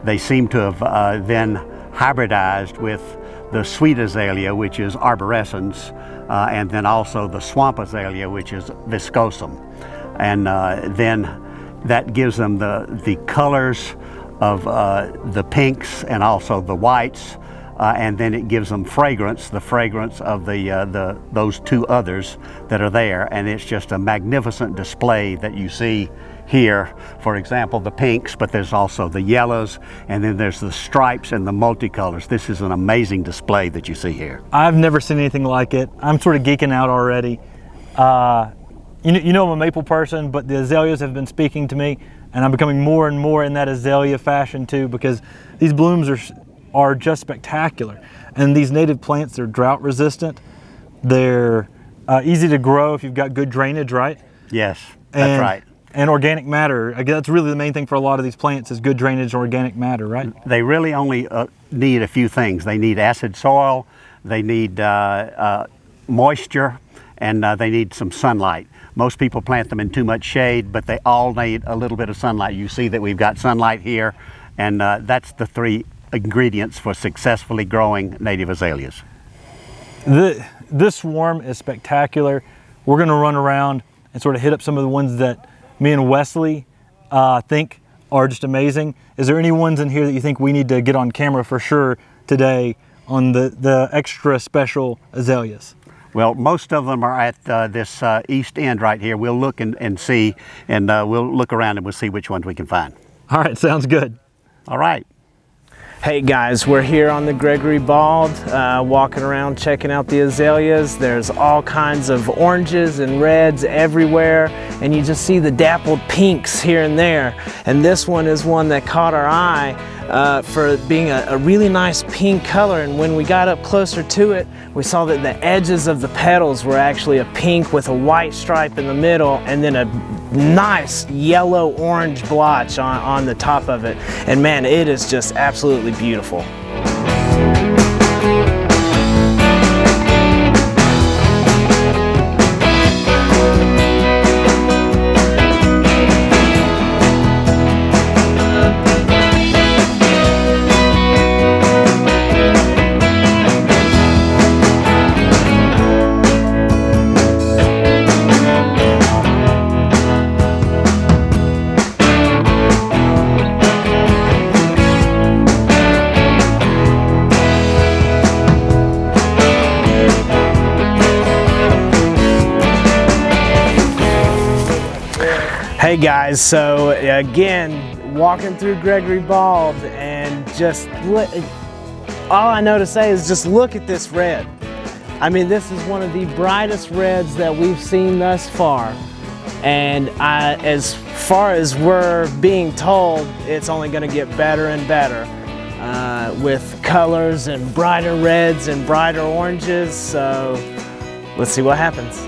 they seem to have then hybridized with the sweet azalea, which is arborescens, and then also the swamp azalea, which is viscosum. And then that gives them the colors of the pinks and also the whites, and then it gives them fragrance, the fragrance of those two others that are there. And it's just a magnificent display that you see here. For example, the pinks, but there's also the yellows, and then there's the stripes and the multicolors. This is an amazing display that you see here. I've never seen anything like it. I'm sort of geeking out already. You know I'm a maple person, but the azaleas have been speaking to me, and I'm becoming more and more in that azalea fashion too, because these blooms are just spectacular. And these native plants, they're drought resistant. They're easy to grow if you've got good drainage, right? Yes, that's right. And organic matter. Again, that's really the main thing for a lot of these plants is good drainage and organic matter, right? They really only need a few things. They need acid soil, they need moisture, and they need some sunlight. Most people plant them in too much shade, but they all need a little bit of sunlight. You see that we've got sunlight here, and that's the three ingredients for successfully growing native azaleas. This swarm is spectacular. We're going to run around and sort of hit up some of the ones that me and Wesley think are just amazing. Is there any ones in here that you think we need to get on camera for sure today on the extra special azaleas? Well, most of them are at this east end right here. We'll look and see, and we'll look around and we'll see which ones we can find. All right, sounds good. All right. Hey guys, we're here on the Gregory Bald, walking around checking out the azaleas. There's all kinds of oranges and reds everywhere, and you just see the dappled pinks here and there. And this one is one that caught our eye for being a really nice pink color. And when we got up closer to it, we saw that the edges of the petals were actually a pink with a white stripe in the middle, and then a nice yellow-orange blotch on the top of it. And man, it is just absolutely beautiful. Hey guys, so again, walking through Gregory Bald, and just all I know to say is just look at this red. I mean, this is one of the brightest reds that we've seen thus far. And as far as we're being told, it's only going to get better and better with colors and brighter reds and brighter oranges. So let's see what happens.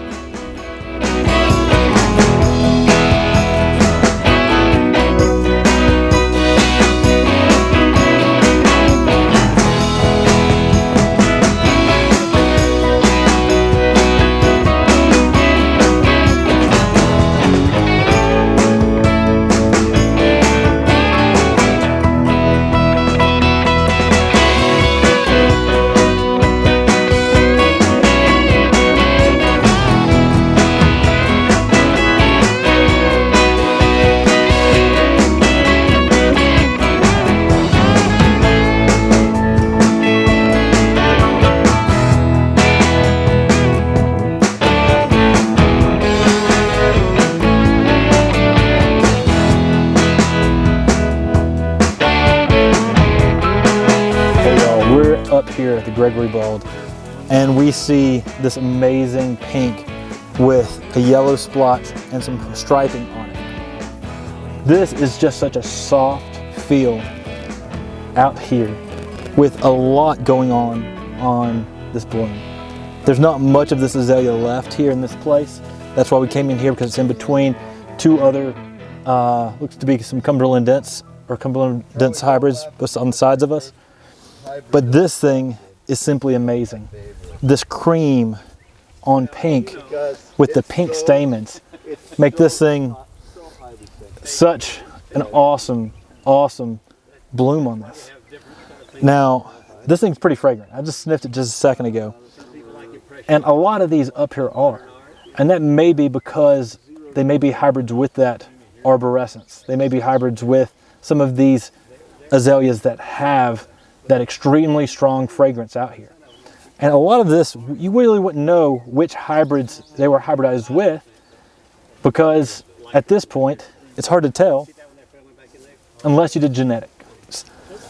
Up here at the Gregory Bald, and we see this amazing pink with a yellow splotch and some striping on it. This is just such a soft feel out here with a lot going on this bloom. There's not much of this azalea left here in this place. That's why we came in here, because it's in between two other looks to be some Cumberland dense or Cumberland dense hybrids on the sides of us. But this thing is simply amazing. This cream on pink with the pink stamens make this thing such an awesome bloom on this. Now, this thing's pretty fragrant. I just sniffed it just a second ago. And a lot of these up here are. And that may be because they may be hybrids with that arborescence. They may be hybrids with some of these azaleas that have that extremely strong fragrance out here. And a lot of this, you really wouldn't know which hybrids they were hybridized with, because at this point, it's hard to tell unless you did genetics.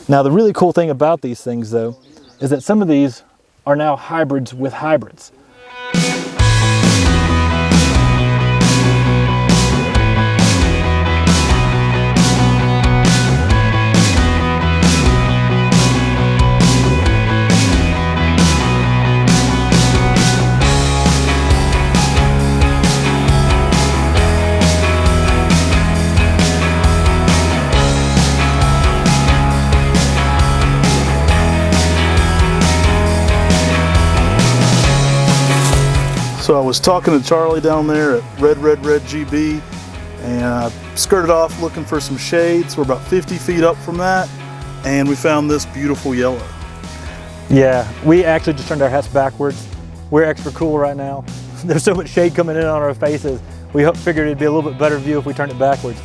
Now, the really cool thing about these things, though, is that some of these are now hybrids with hybrids. So I was talking to Charlie down there at Red GB, and I skirted off looking for some shade. So we're about 50 feet up from that, and we found this beautiful yellow. Yeah, we actually just turned our hats backwards. We're extra cool right now. There's so much shade coming in on our faces. We figured it'd be a little bit better view if we turned it backwards.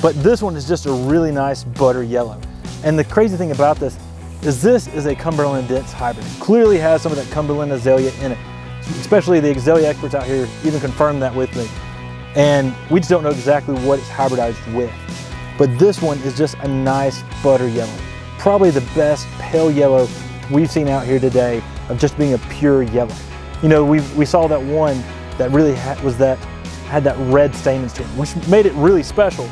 But this one is just a really nice butter yellow. And the crazy thing about this is a Cumberland dense hybrid. It clearly has some of that Cumberland azalea in it. Especially the azalea experts out here even confirmed that with me. And we just don't know exactly what it's hybridized with. But this one is just a nice butter yellow. Probably the best pale yellow we've seen out here today of just being a pure yellow. You know, we saw that one that really had that red stamens to it, which made it really special.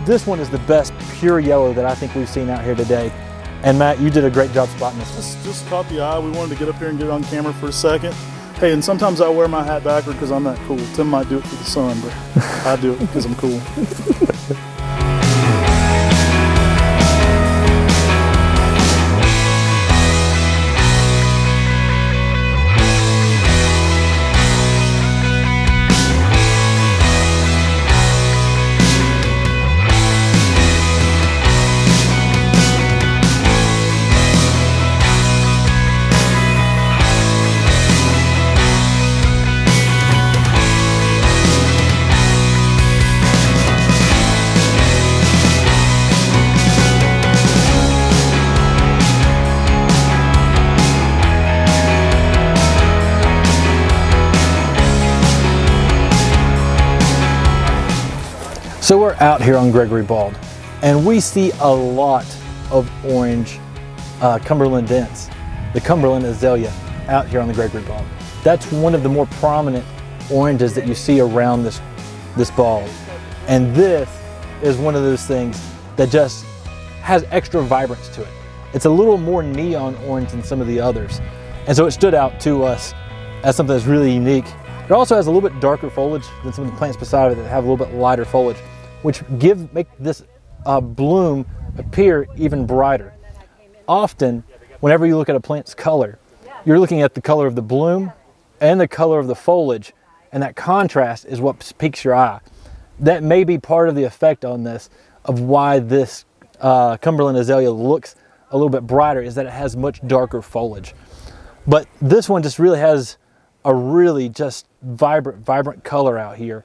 This one is the best pure yellow that I think we've seen out here today. And Matt, you did a great job spotting this. Just caught the eye. We wanted to get up here and get it on camera for a second. Hey, and sometimes I wear my hat backward because I'm that cool. Tim might do it for the sun, but I do it because I'm cool. So we're out here on Gregory Bald, and we see a lot of orange Cumberland dense, the Cumberland azalea, out here on the Gregory Bald. That's one of the more prominent oranges that you see around this bald. And this is one of those things that just has extra vibrance to it. It's a little more neon orange than some of the others. And so it stood out to us as something that's really unique. It also has a little bit darker foliage than some of the plants beside it that have a little bit lighter foliage, which make this bloom appear even brighter. Often, whenever you look at a plant's color, you're looking at the color of the bloom and the color of the foliage, and that contrast is what piques your eye. That may be part of the effect on this, of why this Cumberland azalea looks a little bit brighter, is that it has much darker foliage. But this one just really has a really just vibrant color out here.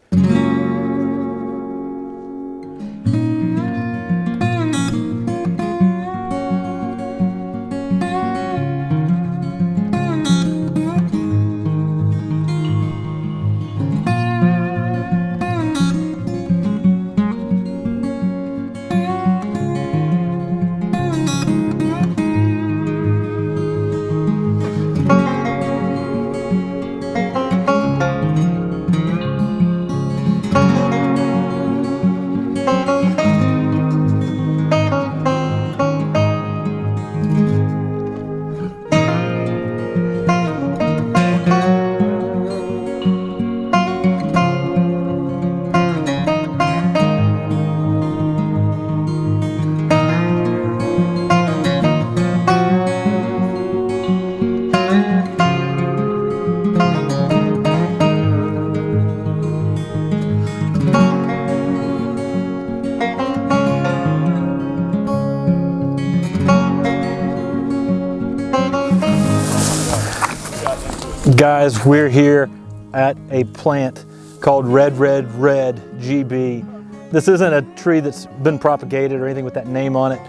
Guys, we're here at a plant called Red GB. This isn't a tree that's been propagated or anything with that name on it,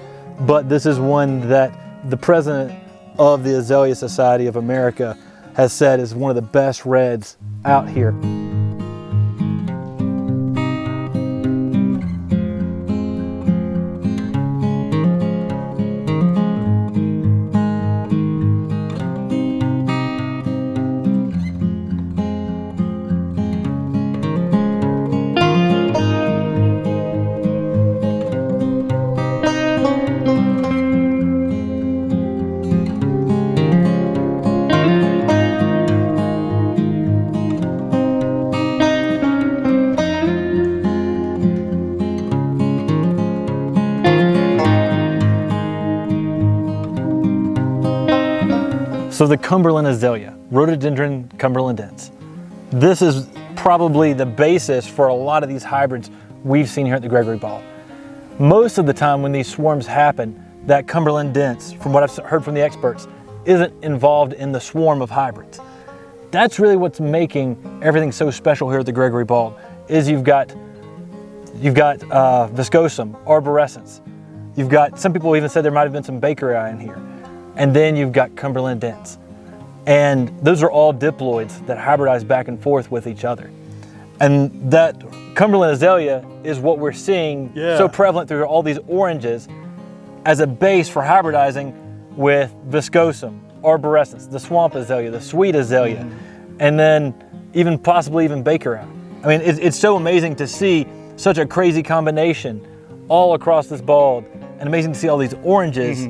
but this is one that the president of the Azalea Society of America has said is one of the best reds out here. So the Cumberland Azalea, Rhododendron cumberlandens. This is probably the basis for a lot of these hybrids we've seen here at the Gregory Bald. Most of the time when these swarms happen, that cumberlandens, from what I've heard from the experts, isn't involved in the swarm of hybrids. That's really what's making everything so special here at the Gregory Bald, is you've got viscosum, arborescens. You've got, some people even said there might have been some Bakeri in here. And then you've got cumberlandens. And those are all diploids that hybridize back and forth with each other. And that Cumberland Azalea is what we're seeing so prevalent through all these oranges as a base for hybridizing with viscosum, arborescens, the swamp azalea, the sweet azalea, and then even possibly even Bakeri. I mean, it's so amazing to see such a crazy combination all across this bald, and amazing to see all these oranges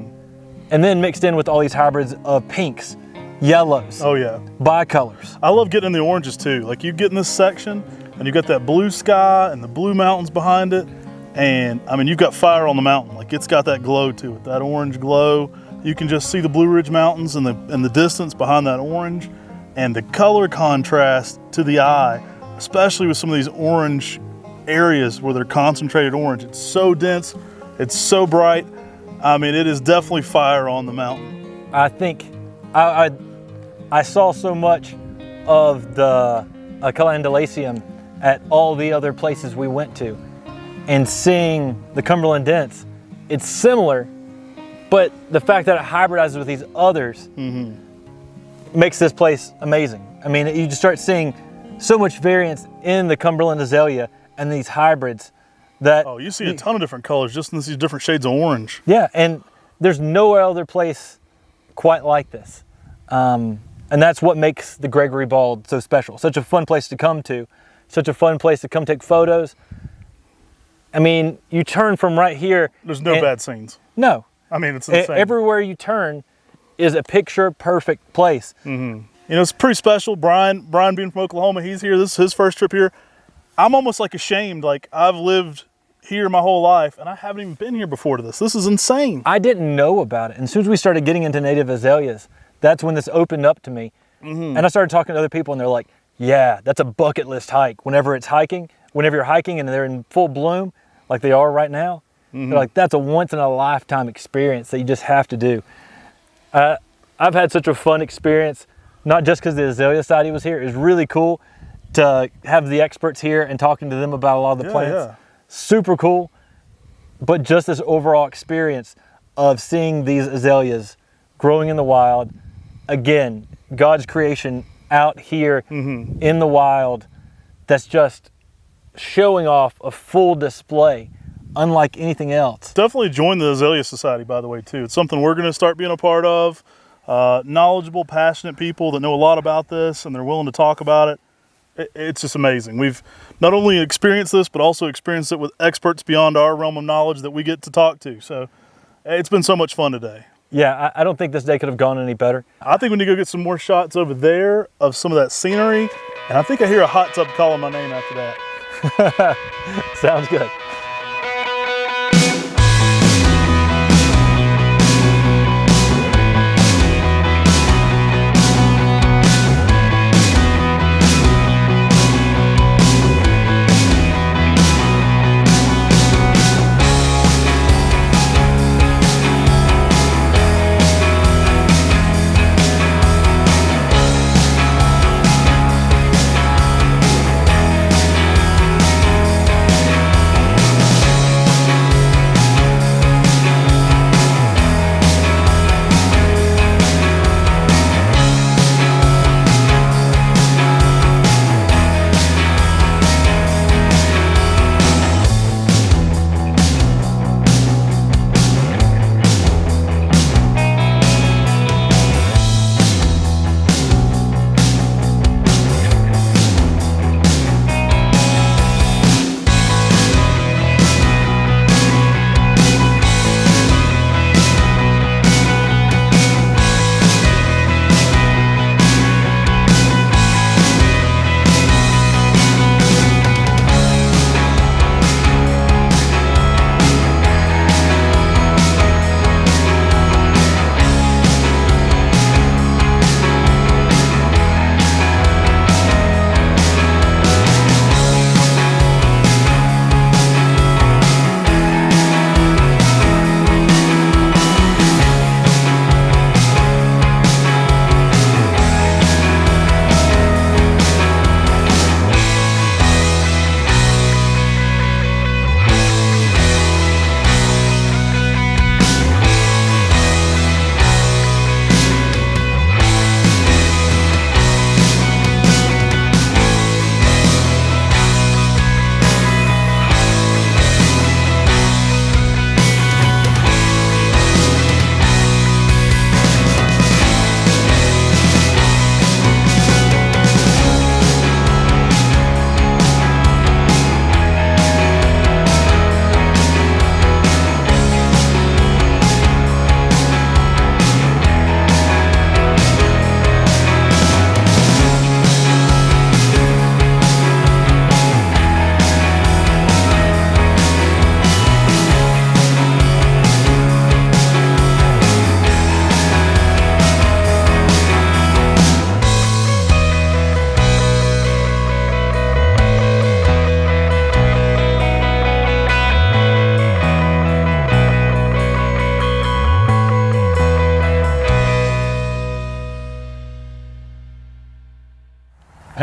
and then mixed in with all these hybrids of pinks, yellows, bicolors. I love getting in the oranges too. Like you get in this section and you got that blue sky and the blue mountains behind it. And I mean, you've got fire on the mountain. Like it's got that glow to it, that orange glow. You can just see the Blue Ridge Mountains and the distance behind that orange, and the color contrast to the eye, especially with some of these orange areas where they're concentrated orange. It's so dense, it's so bright. I mean, it is definitely fire on the mountain. I think I saw so much of the calendulaceum at all the other places we went to, and seeing the cumberlandens, it's similar, but the fact that it hybridizes with these others makes this place amazing. I mean, you just start seeing so much variance in the Cumberland Azalea and these hybrids that... Oh, you see a ton of different colors just in these different shades of orange. Yeah, and there's no other place quite like this. And that's what makes the Gregory Bald so special. Such a fun place to come to. Such a fun place to come take photos. I mean, you turn from right here... There's no bad scenes. No. I mean, it's insane. Everywhere you turn is a picture-perfect place. You know, it's pretty special. Brian being from Oklahoma, he's here. This is his first trip here. I'm almost like ashamed. Like, I've lived here my whole life, and I haven't even been here before to this. This is insane. I didn't know about it. And as soon as we started getting into native azaleas, that's when this opened up to me. And I started talking to other people, and they're like, yeah, that's a bucket list hike. Whenever you're hiking and they're in full bloom, like they are right now, they're like, that's a once in a lifetime experience that you just have to do. I've had such a fun experience, not just because the Azalea Society was here. It was really cool to have the experts here and talking to them about a lot of the plants. Super cool. But just this overall experience of seeing these azaleas growing in the wild, again, God's creation out here in the wild, that's just showing off a full display unlike anything else. Definitely join the Azalea Society, by the way, too. It's something we're going to start being a part of. Knowledgeable, passionate people that know a lot about this, and they're willing to talk about it. It's just amazing. We've not only experienced this, but also experienced it with experts beyond our realm of knowledge that we get to talk to. So it's been so much fun today. Yeah, I don't think this day could have gone any better. I think we need to go get some more shots over there of some of that scenery. And I think I hear a hot tub calling my name after that. Sounds good.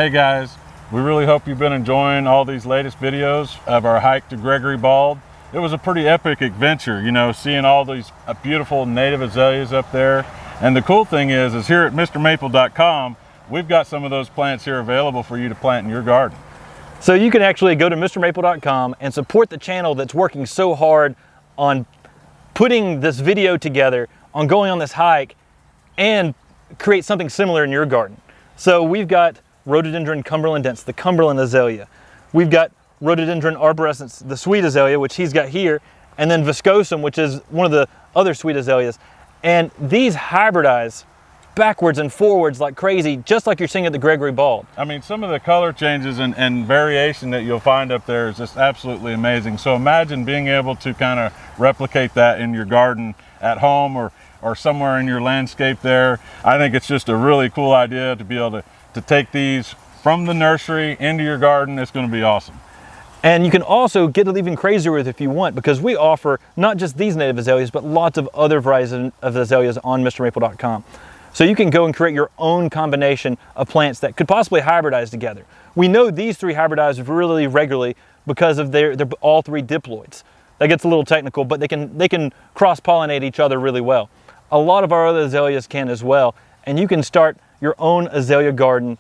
hey guys, we really hope you've been enjoying all these latest videos of our hike to Gregory Bald. It was a pretty epic adventure, you know, seeing all these beautiful native azaleas up there. And the cool thing is here at MrMaple.com, we've got some of those plants here available for you to plant in your garden. So you can actually go to MrMaple.com and support the channel that's working so hard on putting this video together, on going on this hike, and create something similar in your garden. So we've got Rhododendron Cumberlandence, the Cumberland azalea. We've got Rhododendron arborescens, the sweet azalea, which he's got here, and then Viscosum, which is one of the other sweet azaleas. And these hybridize backwards and forwards like crazy, just like you're seeing at the Gregory Bald. I mean, some of the color changes and variation that you'll find up there is just absolutely amazing. So imagine being able to kind of replicate that in your garden at home or somewhere in your landscape there. I think it's just a really cool idea to be able to take these from the nursery into your garden. It's going to be awesome. And you can also get it even crazier with if you want, because we offer not just these native azaleas, but lots of other varieties of azaleas on MrMaple.com. So you can go and create your own combination of plants that could possibly hybridize together. We know these three hybridize really regularly because of they're all three diploids. That gets a little technical, but they can cross-pollinate each other really well. A lot of our other azaleas can as well, and you can start your own azalea garden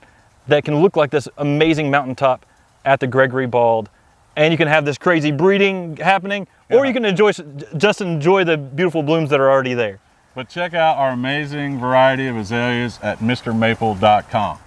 that can look like this amazing mountaintop at the Gregory Bald. And you can have this crazy breeding happening, or you can just enjoy the beautiful blooms that are already there. But check out our amazing variety of azaleas at MrMaple.com.